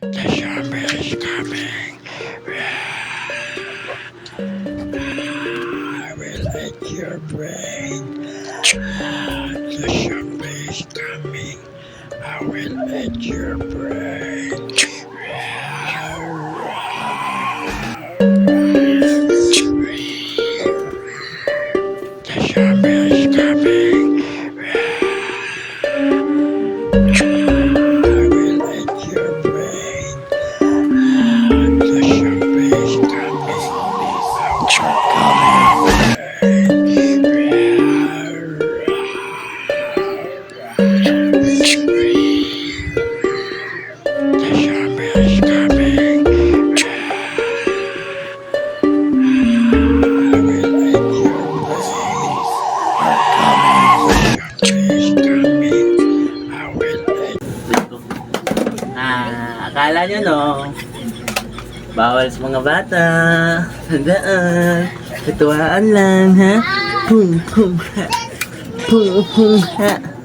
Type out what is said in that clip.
The zombie is coming. I will eat your brain. The zombie is coming. I will eat your brain. The zombie is coming. I will eat your brain. The zombie is The zombie is coming. I will eat your brain. The zombie is coming. I will eat. Akala nyo no, bawal sa mga bata. Tandaan, katuwaan lang ha. Pum pum ha. Pum pum ha.